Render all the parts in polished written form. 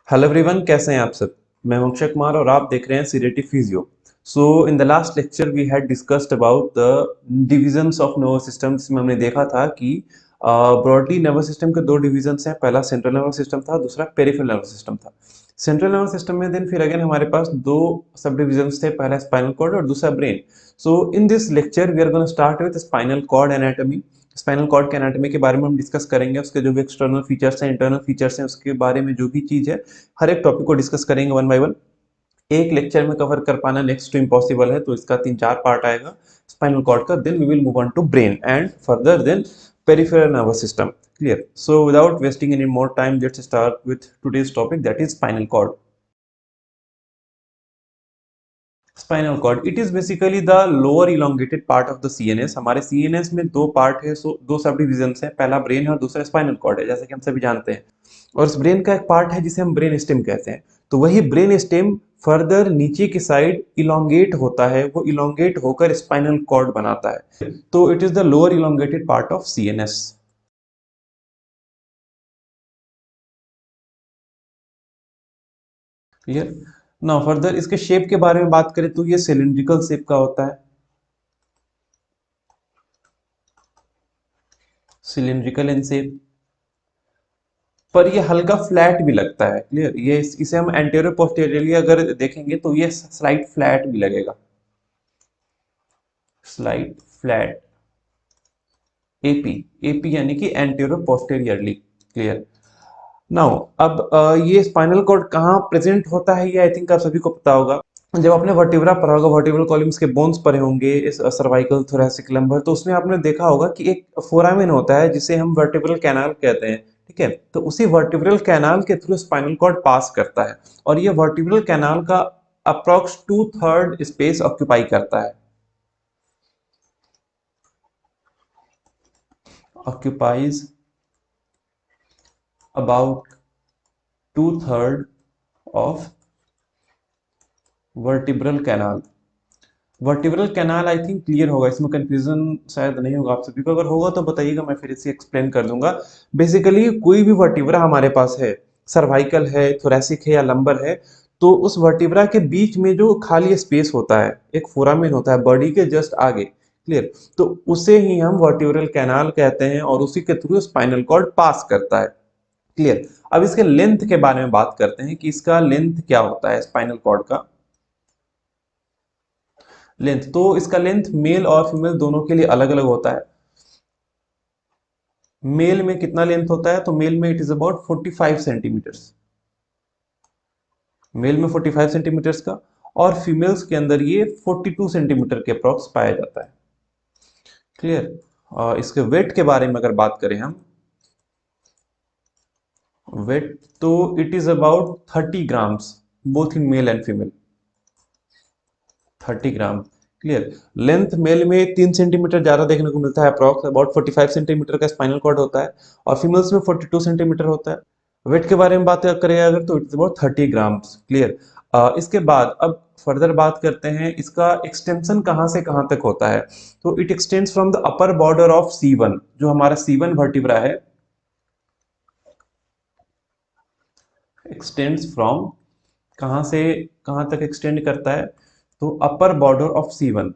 Hello everyone, कैसे हैं आप सब। मैं हूं अक्षय कुमार और आप देख रहे हैं सीरेटी physio. So in the last lecture we had discussed about the divisions of nervous system, जिसमें हमने देखा था कि ब्रॉडली नर्वस सिस्टम के दो डिविजन्स हैं। पहला सेंट्रल नर्वस सिस्टम था, दूसरा पेरिफेरल नर्वस सिस्टम था। सेंट्रल नर्वस सिस्टम में देन फिर अगेन हमारे पास दो सब डिविजन्स थे, पहला स्पाइनल कॉर्ड और दूसरा brain. So in this lecture we are gonna start with spinal cord anatomy. Spinal cord के एनाटॉमी के बारे में हम डिस्कस करेंगे, उसके जो भी एक्सटर्नल फीचर्स हैं, इंटरनल फीचर्स हैं, उसके बारे में जो भी चीज है, हर एक टॉपिक को डिस्कस करेंगे वन बाय वन। एक लेक्चर में कवर कर पाना नेक्स्ट टू इम्पॉसिबल है, तो इसका 3-4 पार्ट आएगा स्पाइनल कॉर्ड का। Then we will move on to brain and further then peripheral nervous system. Clear? So without wasting any more time, let's start with today's topic, that is spinal cord. Spinal cord it is basically the lower elongated part of the CNS. हमारे CNS में दो part है, सो दो सब divisions है, पहला brain है और दूसरा स्पाइनल कॉर्ड है, जैसे कि हम सभी जानते हैं। और इस ब्रेन का एक पार्ट है जिसे हम ब्रेन स्टेम कहते हैं। तो वही ब्रेन स्टेम फर्दर नीचे की साइड इलोंगेट होता है, वो इलोंगेट होकर स्पाइनल कॉर्ड बनाता है। तो it is the lower elongated part of CNS. Clear? Now further इसके शेप के बारे में बात करें तो ये सिलिंड्रिकल शेप का होता है, सिलिंड्रिकल इन शेप। पर ये हल्का फ्लैट भी लगता है। क्लियर? ये इसे हम एंटेरियर पोस्टेरियरली अगर देखेंगे तो ये स्लाइट फ्लैट भी लगेगा, स्लाइट फ्लैट। एपी, एपी यानी कि एंटेरियर पोस्टेरियरली। क्लियर? नाउ अब ये स्पाइनल कॉर्ड कहाँ प्रेजेंट होता है, ये आई थिंक आप सभी को पता होगा। जब आपने वर्टिब्रा पढ़ा होगा, वर्टिब्रल कॉलम्स के बोन्स पढ़े होंगे, इस सर्वाइकल, थोरैसिक, लंबर, तो उसमें आपने देखा होगा कि एक फोरामेन होता है जिसे हम वर्टिब्रल कैनाल कहते हैं। ठीक है? तो उसी वर्टिब्रल कैनाल के थ्रू स्पाइनल कॉर्ड पास करता है, और ये वर्टिब्रल कैनाल का अप्रोक्स 2/3 स्पेस ऑक्यूपाई करता है, occupies about 2/3 of vertebral canal. Vertebral canal I think clear होगा, इसमें कंफ्यूजन शायद नहीं होगा आप सभी को। अगर होगा तो बताइएगा, मैं फिर इसे एक्सप्लेन कर दूंगा। बेसिकली कोई भी वर्टिब्रा हमारे पास है, सर्वाइकल है, थोरैसिक है या लंबर है, तो उस वर्टिब्रा के बीच में जो खाली स्पेस होता है, एक फोरामेन होता है बॉडी के जस्ट आगे। क्लियर? तो उसे ही हम वर्टिब्रल कैनाल कहते हैं, और उसी के थ्रू स्पाइनल कॉर्ड पास करता है। क्लियर? अब इसके लेंथ के बारे में बात करते हैं कि इसका लेंथ क्या होता है स्पाइनल कॉर्ड का। लेंथ तो इसका लेंथ मेल और फीमेल दोनों के लिए अलग अलग होता है। मेल में कितना लेंथ होता है, तो मेल में it is about 45 centimetres, male में 45 सेंटीमीटर्स का, और फीमेल्स के अंदर ये 42 सेंटीमीटर के अप्रॉक्स पाया जाता है। क्लियर? इसके वेट के बारे में अगर बात करें हम, वेट तो it is about 30 grams, both in male and female, 30 gram. Clear? Length male में 3 सेंटीमीटर ज्यादा देखने को मिलता है, अप्रॉक्स अबाउट 45 सेंटीमीटर का स्पाइनल कॉर्ड होता है, और फीमेल्स में 42 सेंटीमीटर होता है। वेट के बारे में बात करें अगर, तो इट्स अबाउट 30 ग्राम्स। क्लियर? इसके बाद अब फर्दर बात करते हैं, इसका एक्सटेंशन कहाँ से कहाँ तक होता है। तो it extends from the upper border of C1, जो हमारा C1 वर्टिब्रा है, एक्सटेंड्स फ्रॉम, कहाँ से कहाँ तक एक्सटेंड करता है, तो अपर बॉर्डर ऑफ C1,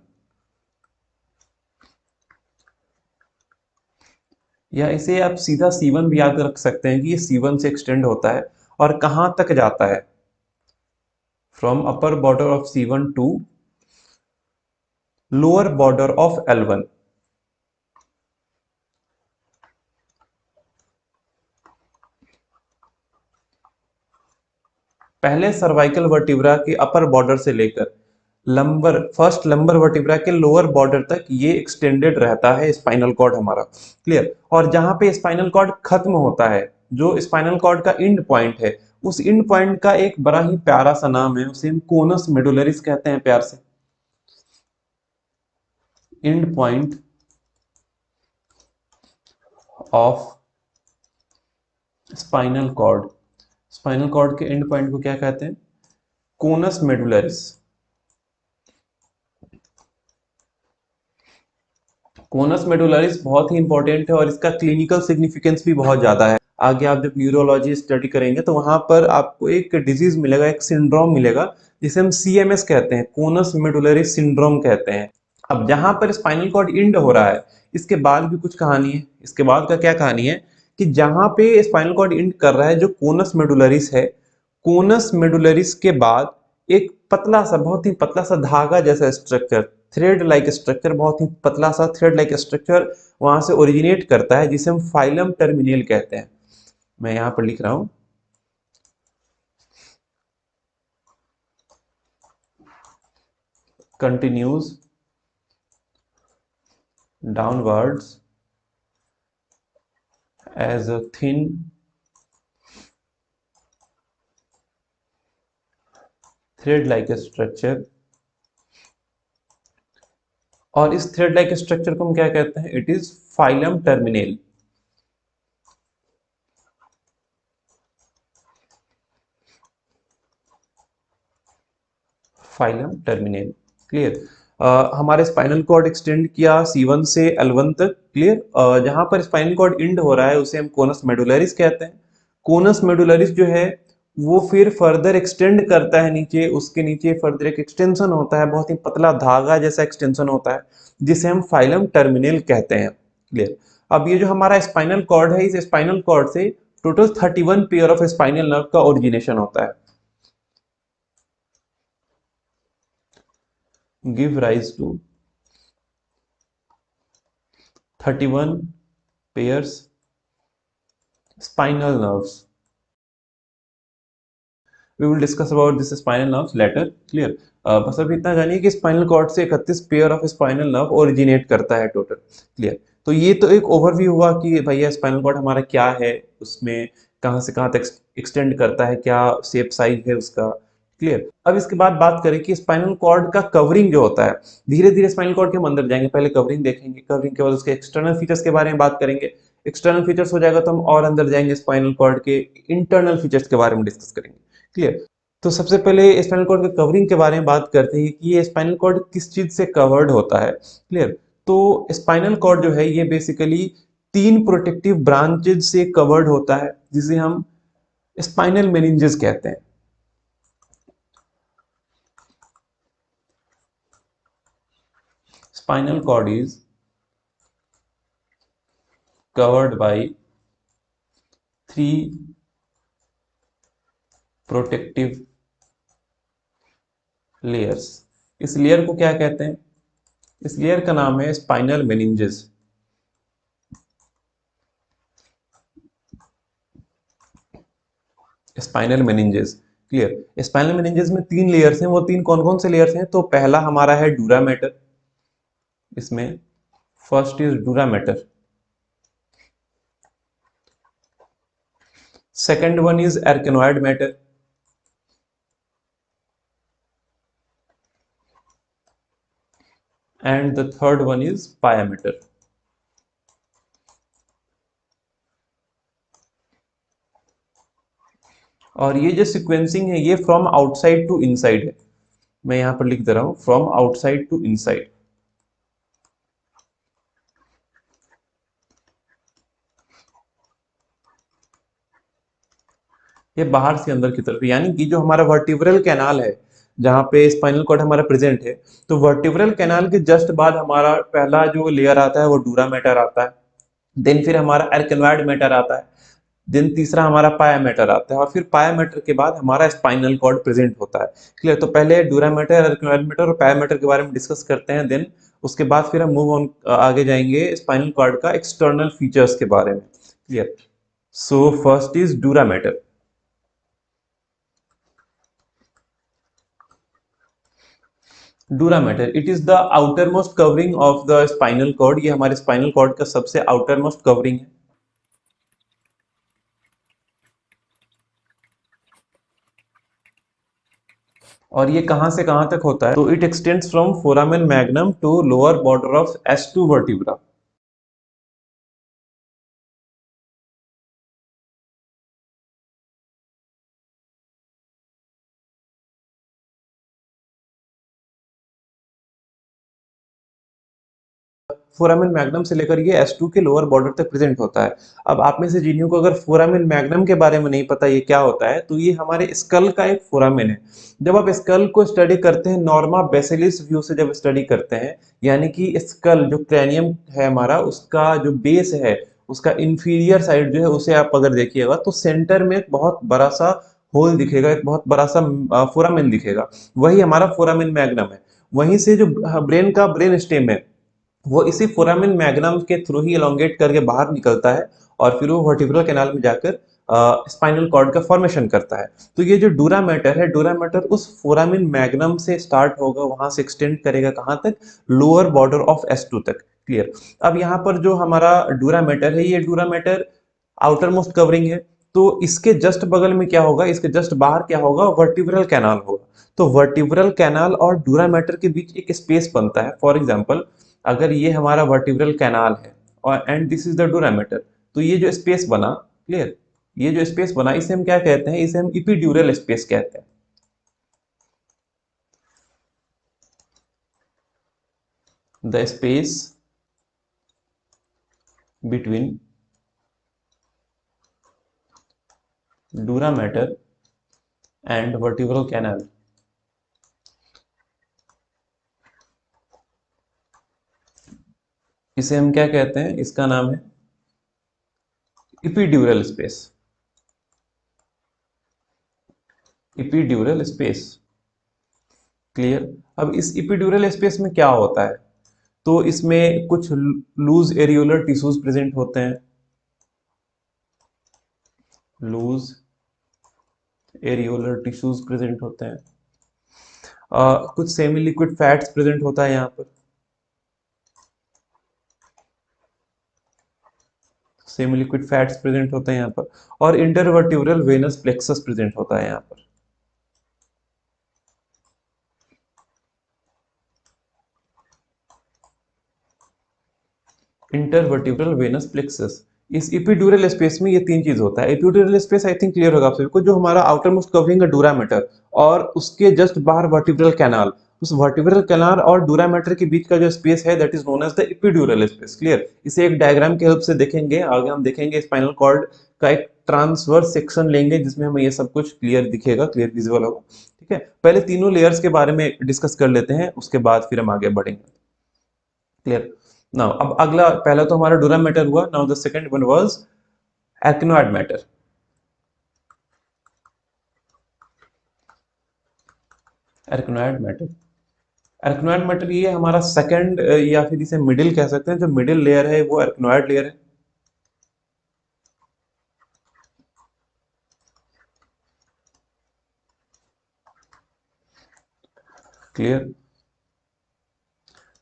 या इसे आप सीधा C1 भी याद रख सकते हैं कि ये C1 से एक्सटेंड होता है, और कहां तक जाता है, from upper border of C1 to lower border of L1। पहले सर्वाइकल वर्टिब्रा के अपर बॉर्डर से लेकर लंबर, फर्स्ट लंबर वर्टिब्रा के लोअर बॉर्डर तक ये एक्सटेंडेड रहता है स्पाइनल कॉर्ड हमारा। क्लियर? और जहां पे स्पाइनल कॉर्ड खत्म होता है, जो स्पाइनल कॉर्ड का इंड पॉइंट है, उस इंड पॉइंट का एक बड़ा ही प्यारा सा नाम है, उसे हम कोनस मेडुलरिस कहते हैं प्यार से। End point of spinal cord, spinal cord के एंड पॉइंट को क्या कहते हैं? कोनस मेडुलरिस। कोनस मेडुलरिस बहुत ही इंपॉर्टेंट है, और इसका क्लिनिकल सिग्निफिकेंस भी बहुत ज्यादा है। आगे आप जब न्यूरोलॉजी स्टडी करेंगे तो वहां पर आपको एक डिजीज मिलेगा, एक सिंड्रोम मिलेगा, जिसे हम सीएमएस कहते हैं, कोनस मेडुलरी सिंड्रोम कहते हैं। अब जहां पर स्पाइनल कॉर्ड इंड हो रहा है, इसके बाद भी कुछ कहानी है। इसके बाद का क्या कहानी है कि जहां पे स्पाइनल कॉर्ड इंड कर रहा है, जो कोनस मेडुलरिस है, कोनस मेडुलरिस के बाद एक पतला सा, बहुत ही पतला सा धागा जैसा स्ट्रक्चर, थ्रेड लाइक स्ट्रक्चर, बहुत ही पतला सा थ्रेड लाइक स्ट्रक्चर वहां से ओरिजिनेट करता है, जिसे हम फाइलम टर्मिनल कहते हैं। मैं यहां पर लिख रहा हूं, continues downwards as a thin thread like structure, और इस थ्रेड लाइक स्ट्रक्चर को हम क्या कहते हैं? It is phylum terminal. Phylum terminal, clear. हमारे स्पाइनल कॉर्ड एक्सटेंड किया C1 से L1 तक, क्लियर। जहां पर स्पाइनल कॉर्ड इंड हो रहा है उसे हम कोनस मेडुलरिस कहते हैं। कोनस मेडुलरिस जो है वो फिर फर्दर एक्सटेंड करता है नीचे, उसके नीचे फर्दर एक एक्सटेंशन होता है, बहुत ही पतला धागा जैसा एक्सटेंशन होता है, जिसे हम फाइलम टर्मिनल कहते हैं, क्लियर। अब ये जो हमारा स्पाइनल कॉर्ड है, इस स्पाइनल कॉर्ड से total 31 pair of spinal nerve का ओरिजिनेशन होता है, give rise to 31 pairs spinal nerves. We will discuss about this spinal nerves later, clear। बस अभी इतना जानिए कि स्पाइनल कॉर्ड से 31 pair of spinal nerve originate करता है टोटल, क्लियर। तो ये तो एक ओवरव्यू हुआ कि भैया स्पाइनल कॉर्ड हमारा क्या है, उसमें कहाँ से कहाँ तक एक्सटेंड करता है, क्या शेप साइज है उसका, क्लियर। अब इसके बाद बात करें कि स्पाइनल कॉर्ड का कवरिंग जो होता है, धीरे धीरे स्पाइनल कॉर्ड के हम अंदर जाएंगे, पहले कवरिंग देखेंगे, कवरिंग के बाद उसके एक्सटर्नल फीचर्स के बारे में बात करेंगे, एक्सटर्नल फीचर्स हो जाएगा तो हम और अंदर जाएंगे, स्पाइनल कॉर्ड के इंटरनल फीचर्स के बारे में डिस्कस करेंगे, क्लियर। तो सबसे पहले स्पाइनल कॉर्ड के कवरिंग के बारे में बात करते हैं कि ये स्पाइनल कॉर्ड किस चीज से कवर्ड होता है, क्लियर। तो स्पाइनल कॉर्ड जो है ये बेसिकली तीन प्रोटेक्टिव ब्रांचेज से कवर्ड होता है, जिसे हम स्पाइनल मेनिंजेस कहते हैं। Spinal cord is covered by three protective layers। इस लेयर को क्या कहते हैं? इस लेयर का नाम है spinal meninges. Spinal meninges, clear. Spinal meninges में तीन लेयर्स हैं, वो तीन कौन कौन से लेयर्स हैं? तो पहला हमारा है डूरा मैटर, इसमें first is dura mater, second one is arachnoid mater, and the third one is pia mater. और ये जो सिक्वेंसिंग है ये फ्रॉम आउटसाइड टू इनसाइड है, मैं यहां पर लिख दे रहा हूं, फ्रॉम आउटसाइड टू इनसाइड। ये बाहर से अंदर की तरफ, यानी कि जो हमारा वर्टिब्रल कैनाल है, जहां पे स्पाइनल कॉर्ड हमारा प्रेजेंट है, तो वर्टिब्रल कैनाल के जस्ट बाद हमारा पहला जो लेयर आता है वो डूरा मैटर आता है, देन फिर हमारा एर्केनोइड मैटर आता है, देन तीसरा हमारा पाया मैटर आता है, और फिर पाया मैटर के बाद हमारा स्पाइनल कॉर्ड प्रेजेंट होता है, क्लियर। तो पहले डूरा मैटर, एर्केनोइड मैटर और पाया मैटर के बारे में डिस्कस करते हैं, देन उसके बाद फिर हम मूव ऑन आगे जाएंगे स्पाइनल कॉर्ड का एक्सटर्नल फीचर्स के बारे में, clear. So first is dura mater. Dura mater, it is the outer most covering of the spinal cord, ये हमारे स्पाइनल कॉर्ड का सबसे आउटर मोस्ट कवरिंग है। और ये कहां से कहां तक होता है? तो it extends from foramen magnum to lower border of S2 vertebra. Foramen magnum से लेकर ये S2 के लोअर बॉर्डर तक प्रेजेंट होता है। अब आप में से जिन्हों को अगर फोरामिन मैग्नम के बारे में नहीं पता ये क्या होता है, तो ये हमारे स्कल का एक फोरामिन है। जब आप स्कल को स्टडी करते हैं नॉर्मा बेसिलिस व्यू से जब स्टडी करते हैं, यानी कि स्कल जो क्रैनियम है हमारा, उसका जो बेस है, उसका इंफीरियर साइड जो है उसे आप अगर देखिएगा तो सेंटर में एक बहुत बड़ा सा होल दिखेगा, एक बहुत बड़ा सा फोरामिन दिखेगा। वही हमारा फोरामिन मैग्नम है। वहीं से जो ब्रेन का ब्रेन स्टेम है, वो इसी फोरामिन मैग्नम के थ्रू ही एलोंगेट करके बाहर निकलता है और फिर वो वर्टिब्रल कैनाल में जाकर स्पाइनल कॉर्ड का फॉर्मेशन करता है। तो ये जो डूरा मैटर है, डूरा मैटर उस फोरामिन मैग्नम से स्टार्ट होगा, वहां से एक्सटेंड करेगा कहां तक, लोअर बॉर्डर ऑफ S2 तक। क्लियर। अब यहाँ पर जो हमारा डूरा मैटर है, ये डूरा मैटर आउटर मोस्ट कवरिंग है। तो इसके जस्ट बगल में क्या होगा, इसके जस्ट बाहर क्या होगा, वर्टिब्रल कैनाल होगा। तो वर्टिब्रल कैनाल और डूरा मैटर के बीच एक स्पेस बनता है। फॉर एग्जांपल, अगर ये हमारा वर्टिब्रल कैनाल है और and this is the dura mater, तो ये जो स्पेस बना, क्लियर, ये जो स्पेस बना इसे हम क्या कहते हैं, इसे हम इपिड्यूरल स्पेस कहते हैं। The space between dura mater and vertebral canal, इसे हम क्या कहते हैं, इसका नाम है epidural space. Epidural space. Clear. अब इस इपिड्यूरल स्पेस में क्या होता है, तो इसमें कुछ लूज एरियोलर टिश्यूज प्रेजेंट होते हैं। लूज एरियोलर टिश्यूज प्रेजेंट होते हैं। कुछ सेमी लिक्विड फैट्स प्रेजेंट होता है यहाँ पर। सेमी लिक्विड फैट्स प्रेजेंट होते हैं यहाँ पर। और इंटरवर्टिब्रल वेनस प्लेक्सस प्रेजेंट होता है यहाँ पर। Intervertebral venous plexus. इस इपिड्यूरल स्पेस में ये तीन चीज होता है। Epidural space I think clear होगा आप सभी को, जो हमारा आउटर मोस्ट कवरिंग है डूरा मैटर और उसके जस्ट बाहर वर्टिब्रल कैनाल, उस वर्टिब्रल कैनाल और डूरा मैटर के बीच का जो स्पेस है that is known as the epidural space. Clear. इसे एक डायग्राम के हेल्प से देखेंगे, आगे हम देखेंगे स्पाइनल कॉर्ड का एक ट्रांसवर्स सेक्शन लेंगे जिसमें हमें ये सब कुछ क्लियर दिखेगा, क्लियर विजुअल होगा। ठीक है, पहले तीनों लेयर्स के बारे में डिस्कस कर लेते हैं, उसके बाद फिर हम आगे बढ़ेंगे। क्लियर। नाउ अब अगला, पहला तो हमारा डूरा मैटर हुआ। Now the second one was arachnoid mater. Arachnoid mater. Arachnoid mater ये हमारा सेकंड या फिर इसे मिडिल कह सकते हैं, जो मिडिल लेयर है वो एर्कनोइड लेयर है। क्लियर।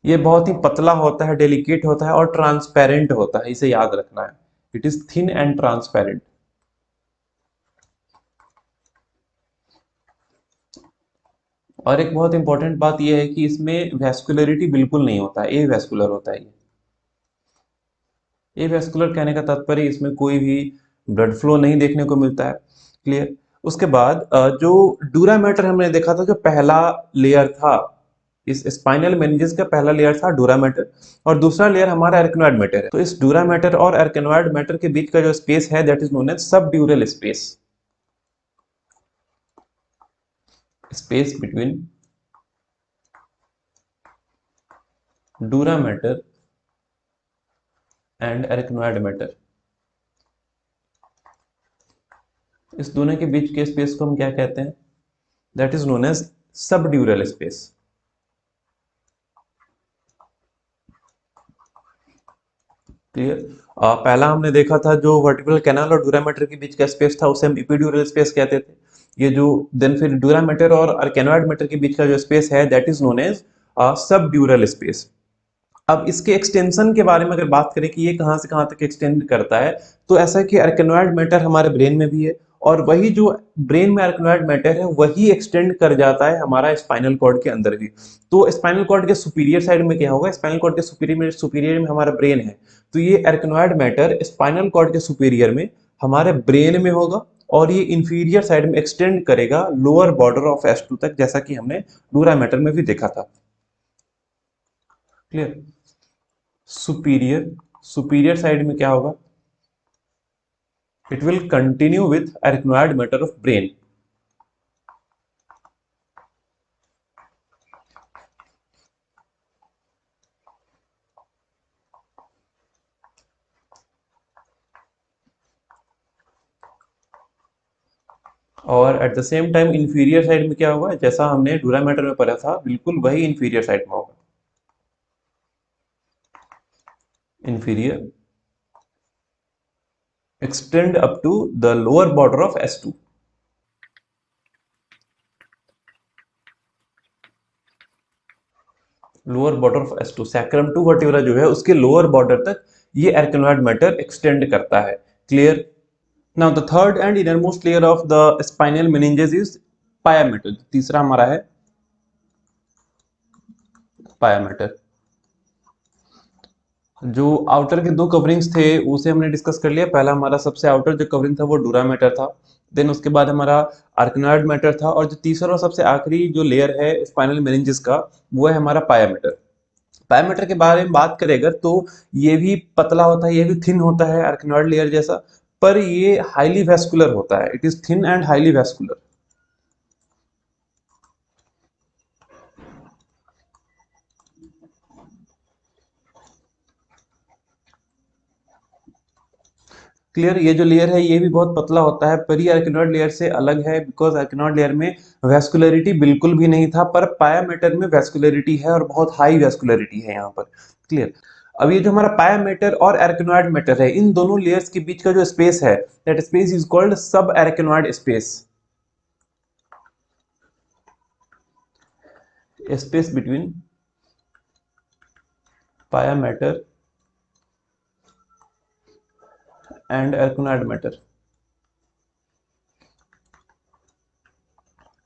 ये बहुत ही पतला होता है, डेलिकेट होता है और ट्रांसपेरेंट होता है, इसे याद रखना है। It is thin and transparent. और एक बहुत इंपॉर्टेंट बात यह है कि इसमें वैस्कुलरिटी बिल्कुल नहीं होता है, ए वैस्कुलर होता है ये। ए वैस्कुलर कहने का तात्पर्य इसमें कोई भी ब्लड फ्लो नहीं देखने को मिलता है। क्लियर। उसके बाद जो डूरा मैटर हमने देखा था, जो पहला लेयर था, इस स्पाइनल मेनिंजेस का पहला लेयर था डूरा मैटर और दूसरा लेयर हमारा एर्कनोइड मैटर है। तो इस डूरा मैटर और एर्कनोइड मैटर के बीच का जो स्पेस है that is known as subdural space. Space between dura mater and arachnoid mater, इस दोनों के बीच के स्पेस को हम क्या कहते हैं, that is known as subdural space. Clear. पहला हमने देखा था जो वर्टिब्रल कैनाल और डूरा मैटर के बीच का स्पेस था उसे हम इपिड्यूरल स्पेस कहते थे। ये जो देन फिर डूरा मैटर और आर्केनोइड मैटर के बीच का जो स्पेस है that is known as subdural space. अब इसके एक्सटेंशन के बारे में अगर बात करें कि ये कहां से कहां तक एक्सटेंड करता है, तो ऐसा है कि आर्केनोइड मैटर हमारे ब्रेन में भी है और वही जो ब्रेन में आर्केनोइड मैटर है वही एक्सटेंड कर जाता है हमारा स्पाइनल कॉर्ड के अंदर भी। तो स्पाइनल कॉर्ड के सुपीरियर साइड में क्या होगा, स्पाइनल कॉर्ड के सुपीरियर में हमारा ब्रेन है, तो ये आर्केनोइड मैटर स्पाइनल कॉर्ड के सुपीरियर में हमारे ब्रेन में होगा और ये इंफीरियर साइड में एक्सटेंड करेगा लोअर बॉर्डर ऑफ S2 तक, जैसा कि हमने डूरा मैटर में भी देखा था। क्लियर। सुपीरियर, सुपीरियर साइड में क्या होगा, it will continue with arachnoid mater of brain. और at the same time inferior side में क्या होगा, जैसा हमने डूरा मैटर में पढ़ा था बिल्कुल वही इंफीरियर साइड में होगा। Inferior extend up to the lower border of S2। Lower border of S2 sacrum two vertebra जो है उसके लोअर बॉर्डर तक ये एर्कनॉइड मैटर एक्सटेंड करता है। Clear. Now the third and innermost layer of the spinal meninges is pia matter. तीसरा हमारा है पाया मैटर। जो आउटर के दो कवरिंग्स थे उसे हमने डिस्कस कर लिया। पहला हमारा सबसे आउटर जो कवरिंग था वो डूरा मैटर था, देन उसके बाद हमारा आर्कनॉइड मैटर था, और जो तीसरा और सबसे आखिरी जो लेयर है स्पाइनल मेनिंजेस का वो है हमारा पाया मैटर। पाया मैटर के बारे में बात करें अगर तो ये भी पतला होता है, ये भी थिन होता है आर्कनॉइड लेयर जैसा, पर ये हाईली वेस्कुलर होता है। It is thin and highly vascular. Clear. ये जो लेयर है ये भी बहुत पतला होता है, पर ये आर्किनॉइड लेयर से अलग है बिकॉज आर्किनॉइड लेयर में वेस्कुलरिटी बिल्कुल भी नहीं था, पर पाया मैटर में वेस्कुलरिटी है और बहुत हाई वेस्कुलरिटी है यहाँ पर। क्लियर। अब ये जो हमारा पाया मैटर और आर्किनॉइड मैटर है इन दोनों लेयर्स के बीच का जो स्पेस है दैट स्पेस इज कॉल्ड सब आर्किनॉइड स्पेस। स्पेस बिटवीन पाया मैटर एंड आर्किनॉइड मैटर,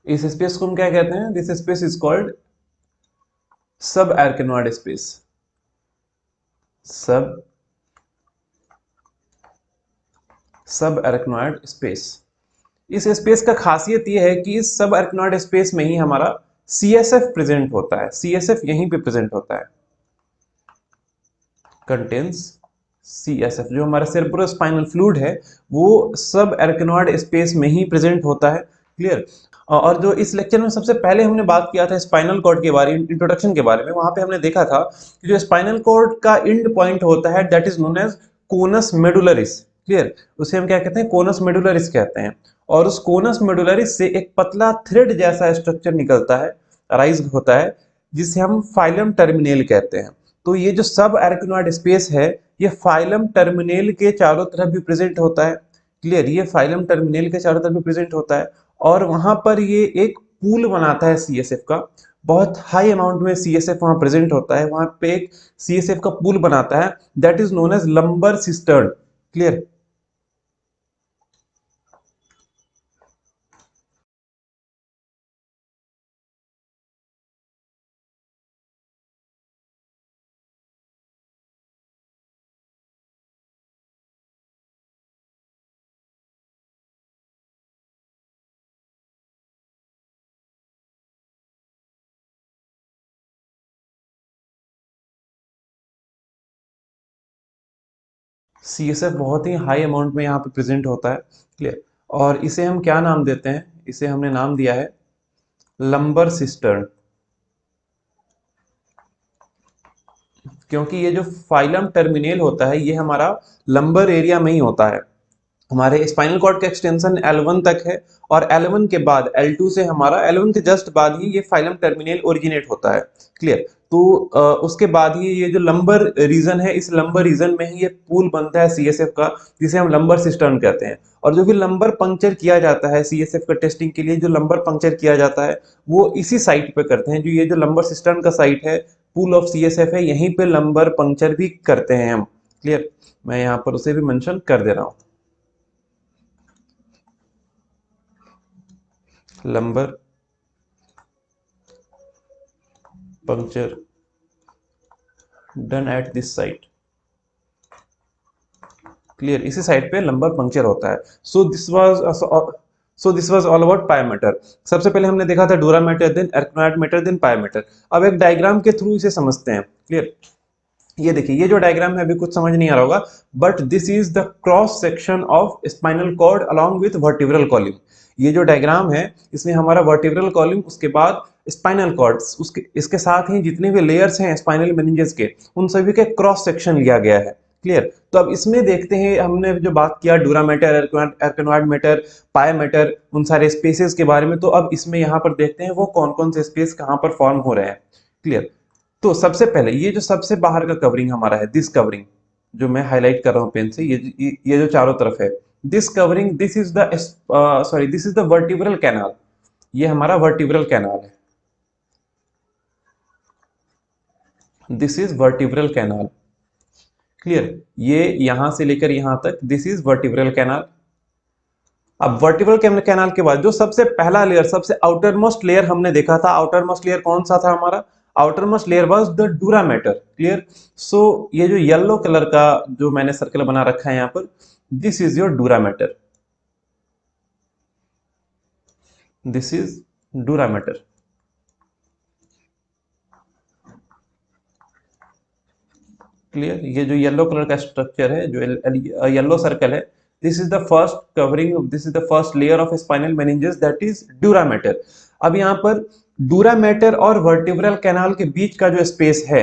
इस स्पेस को हम क्या कहते हैं, दिस स्पेस इज कॉल्ड सब आर्किनॉइड स्पेस। सब सब आर्किनॉइड स्पेस। इस स्पेस का खासियत यह है कि इस सब आर्किनॉइड स्पेस में ही हमारा सीएसएफ प्रेजेंट होता है। सीएसएफ यहीं पे प्रेजेंट होता है, कंटेन्स सीएसएफ। जो हमारा सेरेब्रोस्पाइनल फ्लूइड है वो सब आर्किनॉइड स्पेस में ही प्रेजेंट होता है। क्लियर। और जो इस लेक्चर में सबसे पहले हमने बात किया था स्पाइनल कॉर्ड के बारे में, इंट्रोडक्शन के बारे में, वहां पे हमने देखा था कि जो स्पाइनल कॉर्ड का एंड पॉइंट होता है that is known as conus medullaris. Clear. उसे हम क्या कहते हैं, कोनस मेडुलरिस कहते हैं। और उस कोनस मेडुलरिस से एक पतला थ्रेड जैसा स्ट्रक्चर निकलता है, राइज होता है, जिसे हम फाइलम टर्मिनेल कहते हैं। तो ये जो सब आर्किनॉइड स्पेस है ये फाइलम टर्मिनेल के चारों तरफ भी प्रेजेंट होता है। क्लियर। ये फाइलम टर्मिनेल के चारों तरफ भी प्रेजेंट होता है और वहां पर ये एक पूल बनाता है सीएसएफ का। बहुत हाई अमाउंट में सीएसएफ वहां प्रेजेंट होता है, वहां पे एक सीएसएफ का पूल बनाता है that is known as lumbar cistern. Clear. CSF बहुत ही हाई अमाउंट में यहाँ पे प्रेजेंट होता है। क्लियर। और इसे हम क्या नाम देते हैं, इसे हमने नाम दिया है लंबर सिस्टर्न, क्योंकि ये जो फाइलम टर्मिनेल होता है ये हमारा लंबर एरिया में ही होता है। हमारे स्पाइनल कॉर्ड का एक्सटेंशन L1 तक है और L1 के बाद L2 से हमारा L1 के जस्ट बाद ही ये फाइलम टर्मिनेल ओरिजिनेट होता है। क्लियर। तो उसके बाद ही ये जो लंबर रीजन है इस लंबर रीजन में ही ये पूल बनता है सीएसएफ का, जिसे हम लंबर सिस्टर्न कहते हैं। और जो भी लंबर पंक्चर किया जाता है सीएसएफ का टेस्टिंग के लिए, जो लंबर पंक्चर किया जाता है वो इसी साइट पे करते हैं। जो ये जो लंबर सिस्टर्न का साइट है, पूल ऑफ सीएसएफ है, यहीं पे लंबर पंक्चर भी करते हैं हम। क्लियर। मैं यहाँ पर उसे भी मेंशन कर दे रहा हूँ, lumbar puncture done at this site. Clear. इसी साइट पे लंबर पंक्चर होता है। So this was all about pia mater. सबसे पहले हमने देखा था dura mater, then arachnoid mater, then pia mater. अब एक डायग्राम के थ्रू इसे समझते हैं। क्लियर। ये देखिए, ये जो डायग्राम है अभी कुछ समझ नहीं आ रहा होगा, but this is the cross section of spinal cord along with vertebral column. ये जो डायग्राम है इसमें हमारा वर्टिब्रल कॉलम, उसके बाद स्पाइनल कॉर्ड, उसके इसके साथ ही जितने भी लेयर्स हैं स्पाइनल मेनिंजेस के, उन सभी के क्रॉस सेक्शन लिया गया है। क्लियर? तो अब इसमें देखते हैं, हमने जो बात किया डूरा मैटर, एर्कनॉइड मैटर, पाया मैटर, उन सारे स्पेसेस के बारे में, तो अब इसमें यहाँ पर देखते हैं वो कौन कौन से स्पेस कहाँ पर फॉर्म हो रहे हैं। क्लियर? तो सबसे पहले ये जो सबसे बाहर का कवरिंग हमारा है, दिस कवरिंग जो मैं हाईलाइट कर रहा हूं पेन से, ये जो चारों तरफ है, this covering, this is the sorry, this is the vertebral canal. ये हमारा वर्टिब्रल कैनाल है, this is vertebral canal. Clear? ये यहां से लेकर यहां तक, दिस इज वर्टिब्रल कैनाल। अब वर्टिब्रल कैनाल के बाद जो सबसे पहला लेयर, सबसे आउटर मोस्ट लेयर हमने देखा था, आउटर मोस्ट लेयर कौन सा था हमारा? Outer most layer was the dura mater. Clear? सो ये जो येलो कलर का जो मैंने सर्कल बना रखा है यहाँ पर, this is your dura mater, this is dura mater. Clear? ये जो येलो कलर का स्ट्रक्चर है, जो येलो सर्कल है, this is the first covering, this is the first layer of spinal meninges, that is dura mater. अब यहाँ पर dura mater और वर्टिब्रल कैनाल के बीच का जो स्पेस है,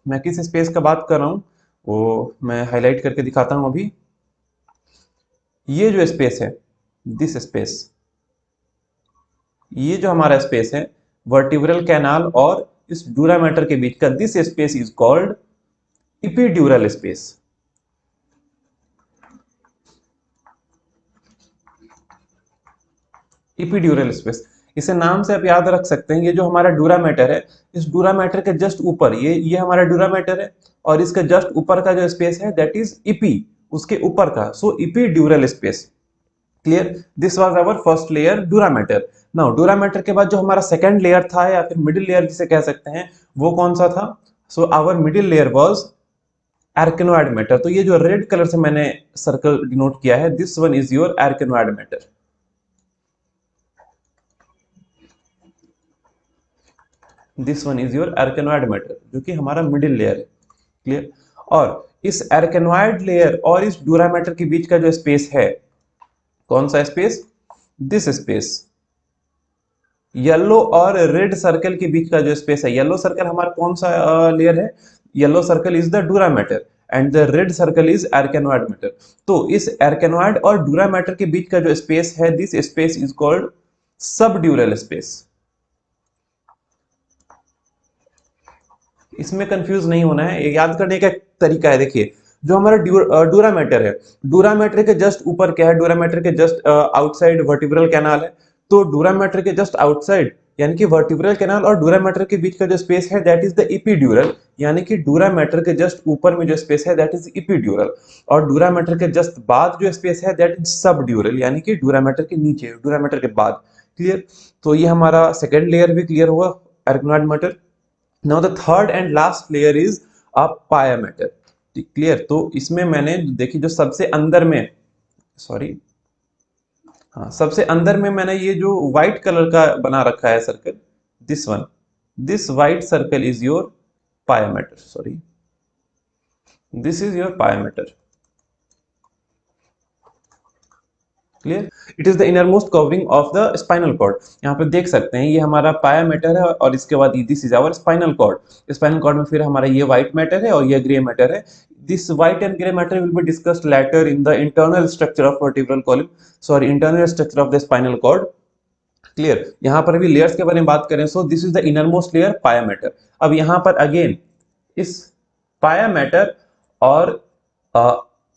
मैं किस स्पेस का बात कर रहा हूं वो मैं हाईलाइट करके दिखाता हूं अभी। ये जो स्पेस है, दिस स्पेस, ये जो हमारा स्पेस है वर्टिब्रल कैनाल और इस डूरा मैटर के बीच का, this space is called epidural space. Epidural space, इसे नाम से आप याद रख सकते हैं। ये जो हमारा डूरा मैटर है, इस डूरा मैटर के जस्ट ऊपर, ये हमारा डूरा मैटर है, और इसके जस्ट ऊपर का जो स्पेस है दैट इज इपी, उसके ऊपर का, so epidural space. Clear? This was our first layer dura mater. Now dura mater के बाद जो हमारा सेकंड लेयर था, या फिर मिडिल लेयर जिसे कह सकते हैं, वो कौन सा था? So our middle layer was arachnoid mater. तो ये जो रेड कलर से मैंने सर्कल डिनोट किया है, this one is your arachnoid mater, this one is your arachnoid mater, जो कि हमारा मिडिल लेयर है। क्लियर? और इस एर्केनोइड लेयर और इस डूरा मैटर के बीच का जो स्पेस है, कौन सा स्पेस? दिस स्पेस, येलो और रेड सर्कल के बीच का जो स्पेस है, येलो सर्कल हमारा कौन सा लेयर है? Yellow circle is the dura mater and the red circle is arachnoid mater. तो इस एर्केनोइड और डूरा मैटर के बीच का जो स्पेस है, this space is called subdural space. इसमें कंफ्यूज नहीं होना है, ये याद करने का एक तरीका है। देखिए, जो हमारा डूरा मैटर है, डूरा मैटर के जस्ट ऊपर क्या है? डूरा मैटर के जस्ट आउटसाइड वर्टिब्रल कैनाल है। तो डूरा मैटर के जस्ट आउटसाइड, यानी कि वर्टिब्रल कैनाल और डूरा मैटर के बीच का जो स्पेस है दैट इज द इपिड्यूरल, यानी कि डूरा मैटर के जस्ट ऊपर में जो स्पेस है दैट इज इपिड्यूरल, और डूरा मैटर के जस्ट बाद जो स्पेस है दैट इज सबड्यूरल, यानी कि डूरा मैटर के नीचे, डूरा मैटर के बाद। क्लियर? तो ये हमारा सेकेंड लेयर भी क्लियर हुआ, arachnoid mater. Now the third and last layer is a pia mater. Clear? तो इसमें मैंने देखिए जो सबसे अंदर में, सॉरी, हाँ, सबसे अंदर में मैंने ये जो व्हाइट कलर का बना रखा है circle, this one, this white circle is your pia mater, sorry, this is your pia mater. Clear? It is the inner most covering of the spinal cord. यहाँ पे देख सकते हैं ये हमारा पाया मैटर है, और इसके बाद this is our spinal cord. Spinal cord में फिर हमारा ये व्हाइट मैटर है और ये ग्रे मैटर है। This white and grey matter will be discussed later in the internal structure of vertebral column, sorry, internal structure of the spinal cord. Clear? यहाँ पर भी लेयर्स के बारे में बात करें, so this is the inner most layer, pia mater. अब यहाँ पर अगेन इस पाया मैटर और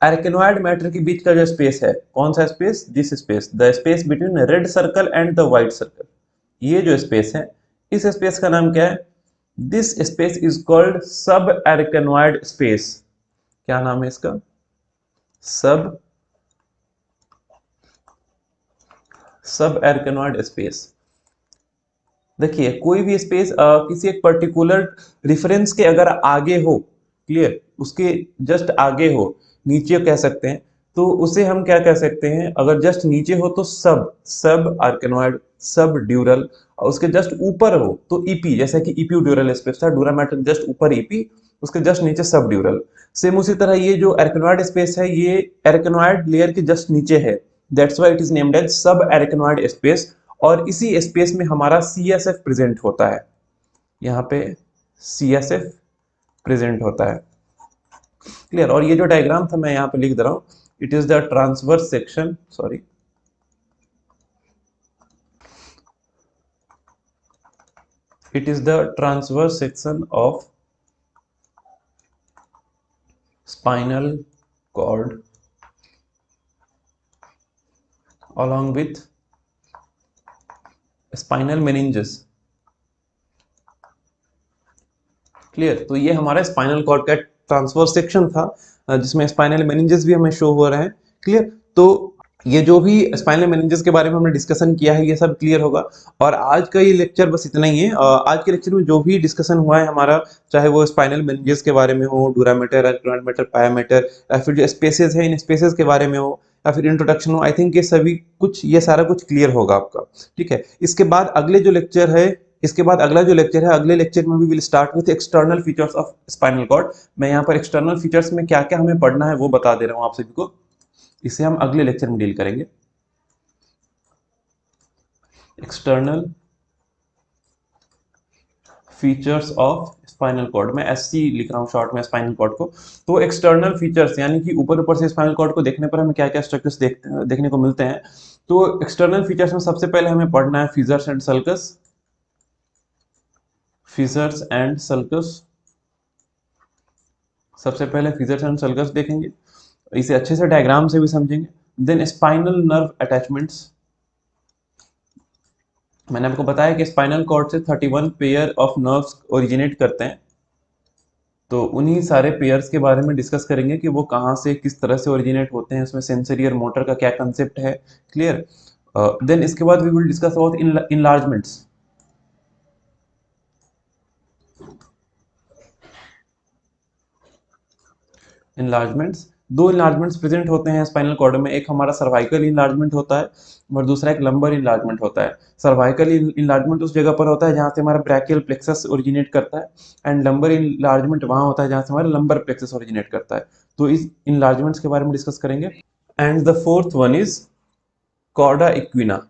एर्केनोइड मैटर के बीच का जो स्पेस है, कौन सा space? This space, the space between red circle and the white circle. ये जो स्पेस है, इस स्पेस का नाम क्या है? दिस स्पेस इज कॉल्ड सब एर्केनोइड स्पेस। क्या नाम है इसका? सब सब एर्केनोइड स्पेस। देखिए, कोई भी स्पेस किसी एक पर्टिकुलर रिफरेंस के अगर आगे हो, क्लियर, उसके जस्ट आगे हो, नीचे कह सकते हैं, तो उसे हम क्या कह सकते हैं? अगर जस्ट नीचे हो तो सब सब आर्केनोइड, सब ड्यूरल, और उसके जस्ट ऊपर हो तो ईपी, जैसा कि ईपी ड्यूरल स्पेस था, डूरा मैटर जस्ट ऊपर ईपी, उसके जस्ट नीचे सबड्यूरल। सेम उसी तरह ये जो एरिकनॉइड स्पेस है ये एरिकनॉइड लेयर के जस्ट नीचे है, that's why it is named as subarachnoid space. और इसी स्पेस में हमारा CSF प्रेजेंट होता है, यहाँ पे CSF प्रेजेंट होता है। क्लियर। और ये जो डायग्राम था मैं यहाँ पे लिख दे रहा हूँ, it is the transverse section, sorry, it is the transverse section of spinal cord along with spinal meninges। Clear. तो ये हमारा स्पाइनल कॉर्ड का ट्रांसवर्स सेक्शन था जिसमें स्पाइनल मेनिंजेस भी हमें शो हो रहे हैं। क्लियर। तो ये जो भी स्पाइनल मेनिंजेस के बारे में हमने डिस्कशन किया है ये सब क्लियर होगा। और आज का ये लेक्चर बस इतना ही है। आज के लेक्चर में जो भी डिस्कशन हुआ है हमारा, चाहे वो स्पाइनल मेनिंजेस के बारे में हो, डूरामेटर, एरिकनॉइड, पायामेटर, या फिर जो स्पेसेस है इन स्पेसेस के बारे में हो, या फिर इंट्रोडक्शन हो, आई थिंक ये सभी कुछ, ये सारा कुछ क्लियर होगा आपका। ठीक है। इसके बाद अगले जो लेक्चर है, इसके बाद अगला जो लेक्चर है, अगले लेक्चर में we will start with external features of spinal cord. मैं यहाँ पर एक्सटर्नल फीचर्स में क्या क्या हमें पढ़ना है वो बता दे रहा हूँ आप सभी को, इसे हम अगले लेक्चर में डील करेंगे। External features of spinal cord, मैं SC लिख रहा हूँ शॉर्ट में स्पाइनल कॉर्ड को। तो एक्सटर्नल फीचर्स यानी कि ऊपर ऊपर से स्पाइनल कॉर्ड को देखने पर हमें क्या क्या स्ट्रक्चर्स देखने को मिलते हैं। तो एक्सटर्नल फीचर्स में सबसे पहले हमें पढ़ना है fissures and sulcus. Fissures and sulcus, सबसे पहले फिशर्स एंड सल्कस देखेंगे, इसे अच्छे से डायग्राम से भी समझेंगे। देन स्पाइनल नर्व अटैचमेंट्स, मैंने आपको बताया कि स्पाइनल कॉर्ड से 31 पेयर ऑफ नर्व्स ओरिजिनेट करते हैं। तो उन्हीं सारे पेयर्स के बारे में डिस्कस करेंगे कि वो कहाँ से किस तरह से ओरिजिनेट होते हैं, उसमें सेंसरी और मोटर का क्या कंसेप्ट है। क्लियर। देन इसके बाद वी विल डिस्कस अबाउट इनलार्जमेंट्स। इनलार्जमेंट्स, दो इनलार्जमेंट्स प्रेजेंट होते हैं स्पाइनल कॉर्ड में, एक हमारा सर्वाइकल इनलार्जमेंट होता है और दूसरा एक लंबर इनलार्जमेंट होता है। सर्वाइकल इनलार्जमेंट उस जगह पर होता है जहाँ से हमारा ब्रैकियल प्लेक्सस ओरिजिनेट करता है, एंड लंबर इनलार्जमेंट वहाँ होता है जहाँ से हमारा लंबर प्लेक्सस ओरिजिनेट करता है। तो इस इनलार्जमेंट्स के बारे में डिस्कस करेंगे। And the fourth one is chorda equina.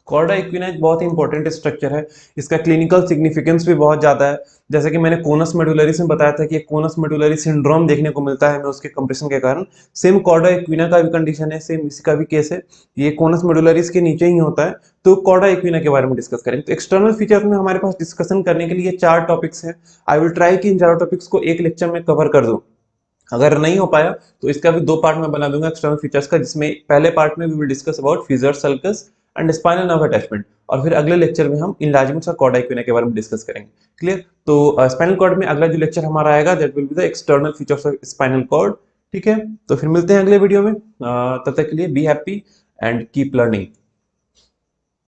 Chorda equina एक बहुत ही इंपॉर्टेंट स्ट्रक्चर है, इसका क्लिनिकल सिग्निफिकेंस भी बहुत ज्यादा है। जैसे कि मैंने कोनस मेडुलरिस में बताया था कि एक कोनस मेडुलरी सिंड्रोम देखने को मिलता है हमें उसके कंप्रेशन के कारण। सेम कॉर्डा इक्विना का भी कंडीशन है, सेम इसका भी केस है, ये कोनस मेडुलरिस के नीचे ही होता है। तो कॉर्डा इक्विना के बारे में डिस्कस करेंगे। तो एक्सटर्नल फीचर में हमारे पास डिस्कशन करने के लिए 4 टॉपिक्स हैं। आई विल ट्राई कि इन 4 टॉपिक्स को एक लेक्चर में कवर कर दूं। अगर नहीं हो पाया तो इसका भी 2 पार्ट में बना दूंगा एक्सटर्नल फीचर्स का, जिसमें पहले पार्ट में we will discuss about fissure, sulcus and spinal nerve attachment, और फिर अगले लेक्चर में हम इनलार्जमेंट्स और कॉर्डा इक्विना के बारे में डिस्कस करेंगे। क्लियर। तो स्पाइनल कॉर्ड में अगला जो लेक्चर हमारा आएगा that will be the external features of spinal cord. ठीक है। तो फिर मिलते हैं अगले वीडियो में। तब तक के लिए be happy and keep learning.